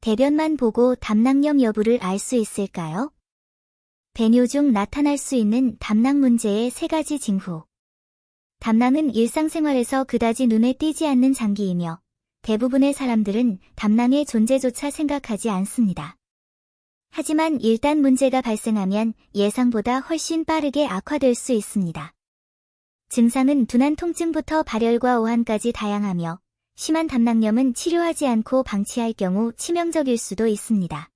대변만 보고 담낭염 여부를 알 수 있을까요? 배뇨 중 나타날 수 있는 담낭 문제의 3가지 징후. 담낭은 일상생활에서 그다지 눈에 띄지 않는 장기이며 대부분의 사람들은 담낭의 존재조차 생각하지 않습니다. 하지만 일단 문제가 발생하면 예상보다 훨씬 빠르게 악화될 수 있습니다. 증상은 둔한 통증부터 발열과 오한까지 다양하며 심한 담낭염은 치료하지 않고 방치할 경우 치명적일 수도 있습니다.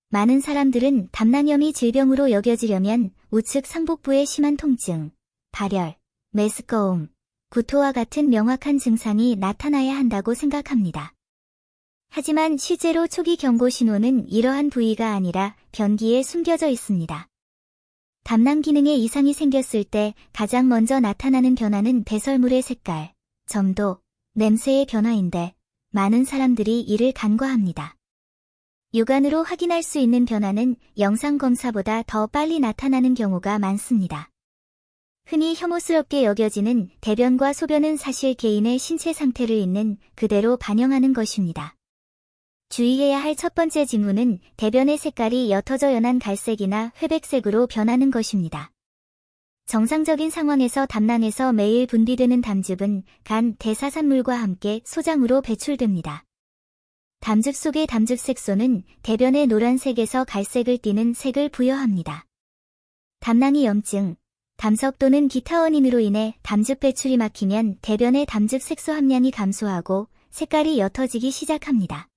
많은 사람들은 담낭염이 질병으로 여겨지려면 우측 상복부의 심한 통증, 발열, 메스꺼움, 구토와 같은 명확한 증상이 나타나야 한다고 생각합니다. 하지만 실제로 초기 경고 신호는 이러한 부위가 아니라 변기에 숨겨져 있습니다. 담낭 기능에 이상이 생겼을 때 가장 먼저 나타나는 변화는 배설물의 색깔, 점도, 냄새의 변화인데 많은 사람들이 이를 간과합니다. 육안으로 확인할 수 있는 변화는 영상검사보다 더 빨리 나타나는 경우가 많습니다. 흔히 혐오스럽게 여겨지는 대변과 소변은 사실 개인의 신체 상태를 있는 그대로 반영하는 것입니다. 주의해야 할 첫 번째 징후는 대변의 색깔이 옅어져 연한 갈색이나 회백색으로 변하는 것입니다. 정상적인 상황에서 담낭에서 매일 분비되는 담즙은 간, 대사산물과 함께 소장으로 배출됩니다. 담즙 속의 담즙색소는 대변의 노란색에서 갈색을 띠는 색을 부여합니다. 담낭이 염증, 담석 또는 기타 원인으로 인해 담즙 배출이 막히면 대변의 담즙 색소 함량이 감소하고 색깔이 옅어지기 시작합니다.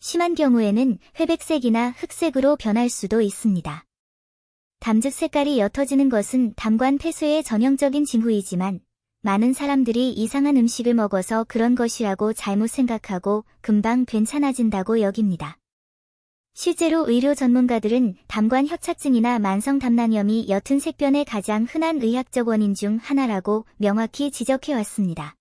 심한 경우에는 회백색이나 흑색으로 변할 수도 있습니다. 담즙 색깔이 옅어지는 것은 담관 폐쇄의 전형적인 징후이지만 많은 사람들이 이상한 음식을 먹어서 그런 것이라고 잘못 생각하고 금방 괜찮아진다고 여깁니다. 실제로 의료 전문가들은 담관 협착증이나 만성 담낭염이 옅은 색변의 가장 흔한 의학적 원인 중 하나라고 명확히 지적해왔습니다.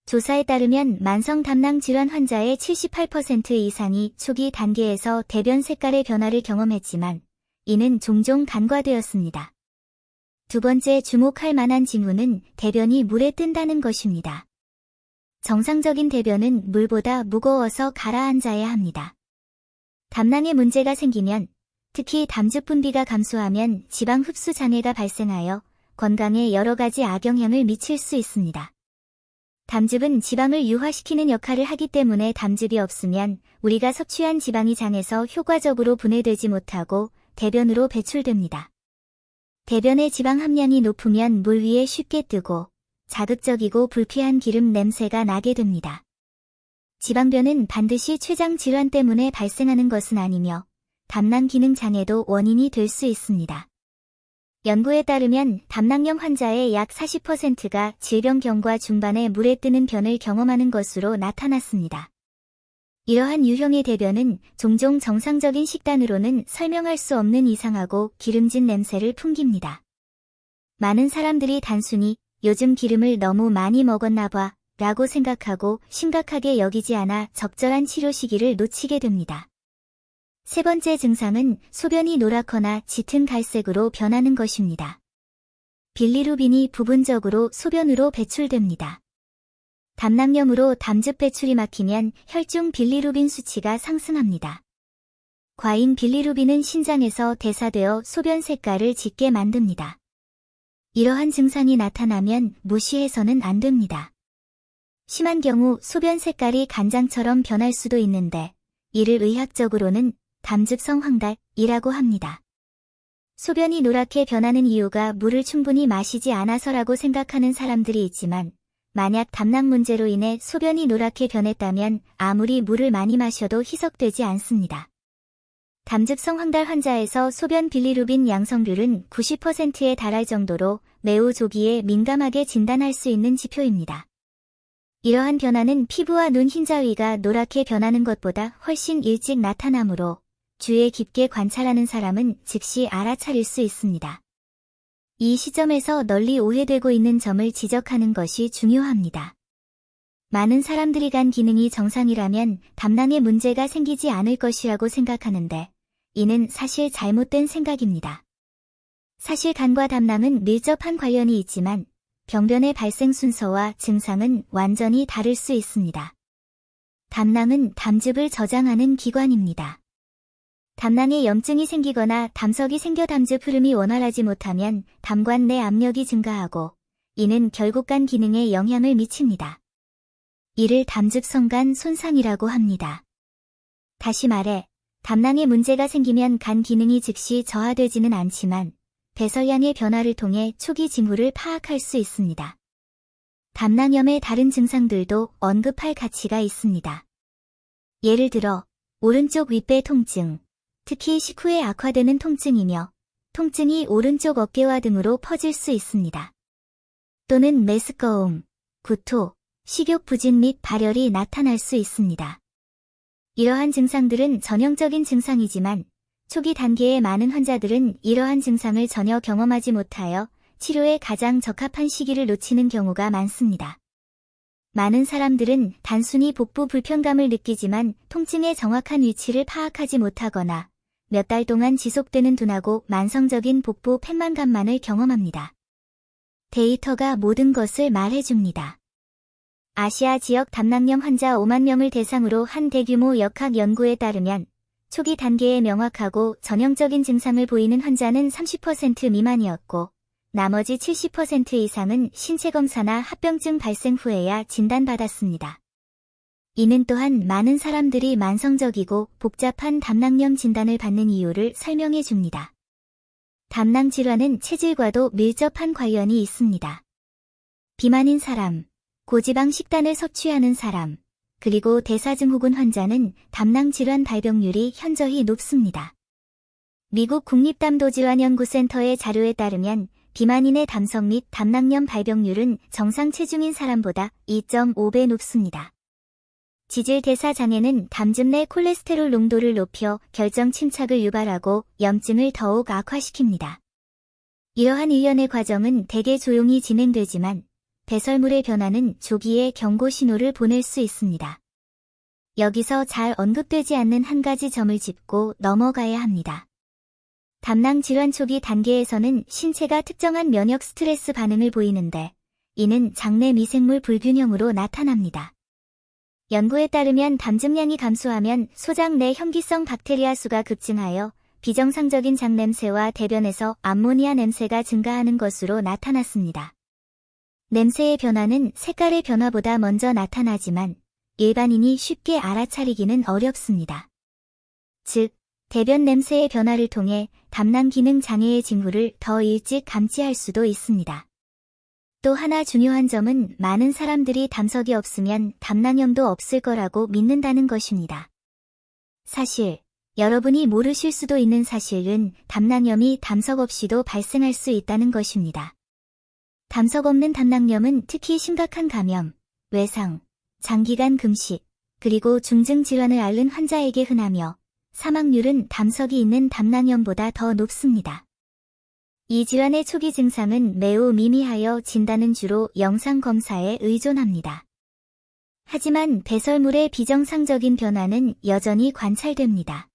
조사에 따르면 만성 담낭 질환 환자의 78% 이상이 초기 단계에서 대변 색깔의 변화를 경험했지만 이는 종종 간과되었습니다. 두 번째 주목할 만한 징후는 대변이 물에 뜬다는 것입니다. 정상적인 대변은 물보다 무거워서 가라앉아야 합니다. 담낭에 문제가 생기면, 특히 담즙 분비가 감소하면 지방 흡수 장애가 발생하여 건강에 여러 가지 악영향을 미칠 수 있습니다. 담즙은 지방을 유화시키는 역할을 하기 때문에 담즙이 없으면 우리가 섭취한 지방이 장에서 효과적으로 분해되지 못하고 대변으로 배출됩니다. 대변의 지방 함량이 높으면 물 위에 쉽게 뜨고 자극적이고 불쾌한 기름 냄새가 나게 됩니다. 지방변은 반드시 췌장 질환 때문에 발생하는 것은 아니며 담낭 기능 장애도 원인이 될 수 있습니다. 연구에 따르면 담낭염 환자의 약 40%가 질병경과 중반에 물에 뜨는 변을 경험하는 것으로 나타났습니다. 이러한 유형의 대변은 종종 정상적인 식단으로는 설명할 수 없는 이상하고 기름진 냄새를 풍깁니다. 많은 사람들이 단순히 요즘 기름을 너무 많이 먹었나 봐 라고 생각하고 심각하게 여기지 않아 적절한 치료 시기를 놓치게 됩니다. 세 번째 증상은 소변이 노랗거나 짙은 갈색으로 변하는 것입니다. 빌리루빈이 부분적으로 소변으로 배출됩니다. 담낭염으로 담즙 배출이 막히면 혈중 빌리루빈 수치가 상승합니다. 과잉 빌리루빈은 신장에서 대사되어 소변 색깔을 짙게 만듭니다. 이러한 증상이 나타나면 무시해서는 안 됩니다. 심한 경우 소변 색깔이 간장처럼 변할 수도 있는데 이를 의학적으로는 담즙성 황달이라고 합니다. 소변이 노랗게 변하는 이유가 물을 충분히 마시지 않아서라고 생각하는 사람들이 있지만 만약 담낭 문제로 인해 소변이 노랗게 변했다면 아무리 물을 많이 마셔도 희석되지 않습니다. 담즙성 황달 환자에서 소변 빌리루빈 양성률은 90%에 달할 정도로 매우 조기에 민감하게 진단할 수 있는 지표입니다. 이러한 변화는 피부와 눈 흰자위가 노랗게 변하는 것보다 훨씬 일찍 나타나므로 주의 깊게 관찰하는 사람은 즉시 알아차릴 수 있습니다. 이 시점에서 널리 오해되고 있는 점을 지적하는 것이 중요합니다. 많은 사람들이 간 기능이 정상이라면 담낭에 문제가 생기지 않을 것이라고 생각하는데 이는 사실 잘못된 생각입니다. 사실 간과 담낭은 밀접한 관련이 있지만 병변의 발생 순서와 증상은 완전히 다를 수 있습니다. 담낭은 담즙을 저장하는 기관입니다. 담낭에 염증이 생기거나 담석이 생겨 담즙 흐름이 원활하지 못하면 담관 내 압력이 증가하고 이는 결국 간 기능에 영향을 미칩니다. 이를 담즙성간 손상이라고 합니다. 다시 말해, 담낭에 문제가 생기면 간 기능이 즉시 저하되지는 않지만 배설량의 변화를 통해 초기 징후를 파악할 수 있습니다. 담낭염의 다른 증상들도 언급할 가치가 있습니다. 예를 들어, 오른쪽 윗배 통증, 특히 식후에 악화되는 통증이며 통증이 오른쪽 어깨와 등으로 퍼질 수 있습니다. 또는 메스꺼움, 구토, 식욕 부진 및 발열이 나타날 수 있습니다. 이러한 증상들은 전형적인 증상이지만 초기 단계의 많은 환자들은 이러한 증상을 전혀 경험하지 못하여 치료에 가장 적합한 시기를 놓치는 경우가 많습니다. 많은 사람들은 단순히 복부 불편감을 느끼지만 통증의 정확한 위치를 파악하지 못하거나 몇 달 동안 지속되는 둔하고 만성적인 복부 팽만감만을 경험합니다. 데이터가 모든 것을 말해줍니다. 아시아 지역 담낭염 환자 5만 명을 대상으로 한 대규모 역학 연구에 따르면 초기 단계에 명확하고 전형적인 증상을 보이는 환자는 30% 미만이었고 나머지 70% 이상은 신체 검사나 합병증 발생 후에야 진단받았습니다. 이는 또한 많은 사람들이 만성적이고 복잡한 담낭염 진단을 받는 이유를 설명해 줍니다. 담낭 질환은 체질과도 밀접한 관련이 있습니다. 비만인 사람, 고지방 식단을 섭취하는 사람, 그리고 대사증후군 환자는 담낭 질환 발병률이 현저히 높습니다. 미국 국립담도질환연구센터의 자료에 따르면 비만인의 담석 및 담낭염 발병률은 정상 체중인 사람보다 2.5배 높습니다. 지질 대사 장애는 담즙 내 콜레스테롤 농도를 높여 결정 침착을 유발하고 염증을 더욱 악화시킵니다. 이러한 일련의 과정은 대개 조용히 진행되지만 배설물의 변화는 조기에 경고 신호를 보낼 수 있습니다. 여기서 잘 언급되지 않는 한 가지 점을 짚고 넘어가야 합니다. 담낭 질환 초기 단계에서는 신체가 특정한 면역 스트레스 반응을 보이는데 이는 장내 미생물 불균형으로 나타납니다. 연구에 따르면 담즙량이 감소하면 소장 내 현기성 박테리아 수가 급증하여 비정상적인 장냄새와 대변에서 암모니아 냄새가 증가하는 것으로 나타났습니다. 냄새의 변화는 색깔의 변화보다 먼저 나타나지만 일반인이 쉽게 알아차리기는 어렵습니다. 즉, 대변 냄새의 변화를 통해 담낭 기능 장애의 징후를 더 일찍 감지할 수도 있습니다. 또 하나 중요한 점은 많은 사람들이 담석이 없으면 담낭염도 없을 거라고 믿는다는 것입니다. 사실, 여러분이 모르실 수도 있는 사실은 담낭염이 담석 없이도 발생할 수 있다는 것입니다. 담석 없는 담낭염은 특히 심각한 감염, 외상, 장기간 금식, 그리고 중증 질환을 앓는 환자에게 흔하며 사망률은 담석이 있는 담낭염보다 더 높습니다. 이 질환의 초기 증상은 매우 미미하여 진단은 주로 영상검사에 의존합니다. 하지만 배설물의 비정상적인 변화는 여전히 관찰됩니다.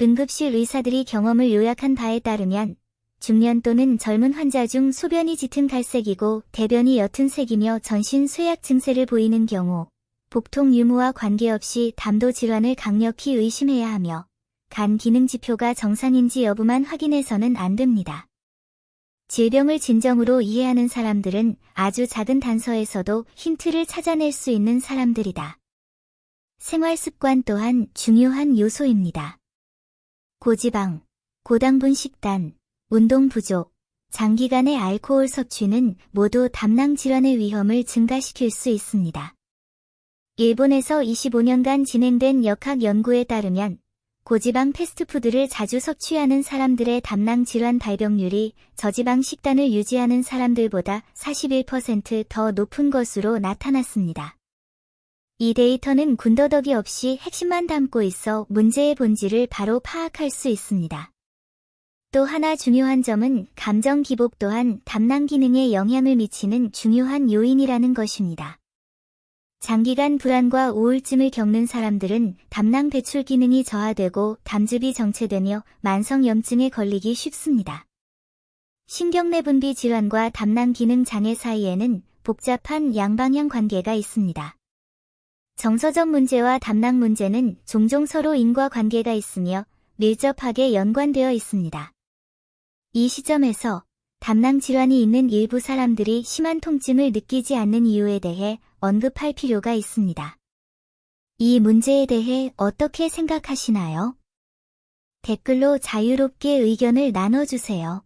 응급실 의사들이 경험을 요약한 바에 따르면 중년 또는 젊은 환자 중 소변이 짙은 갈색이고 대변이 옅은 색이며 전신 쇠약 증세를 보이는 경우 복통 유무와 관계없이 담도 질환을 강력히 의심해야 하며 간 기능 지표가 정상인지 여부만 확인해서는 안 됩니다. 질병을 진정으로 이해하는 사람들은 아주 작은 단서에서도 힌트를 찾아낼 수 있는 사람들이다. 생활 습관 또한 중요한 요소입니다. 고지방, 고당분 식단, 운동 부족, 장기간의 알코올 섭취는 모두 담낭 질환의 위험을 증가시킬 수 있습니다. 일본에서 25년간 진행된 역학 연구에 따르면 고지방 패스트푸드를 자주 섭취하는 사람들의 담낭 질환 발병률이 저지방 식단을 유지하는 사람들보다 41% 더 높은 것으로 나타났습니다. 이 데이터는 군더더기 없이 핵심만 담고 있어 문제의 본질을 바로 파악할 수 있습니다. 또 하나 중요한 점은 감정 기복 또한 담낭 기능에 영향을 미치는 중요한 요인이라는 것입니다. 장기간 불안과 우울증을 겪는 사람들은 담낭 배출 기능이 저하되고 담즙이 정체되며 만성염증에 걸리기 쉽습니다. 신경내분비 질환과 담낭 기능 장애 사이에는 복잡한 양방향 관계가 있습니다. 정서적 문제와 담낭 문제는 종종 서로 인과관계가 있으며 밀접하게 연관되어 있습니다. 이 시점에서 담낭 질환이 있는 일부 사람들이 심한 통증을 느끼지 않는 이유에 대해 언급할 필요가 있습니다. 이 문제에 대해 어떻게 생각하시나요? 댓글로 자유롭게 의견을 나눠주세요.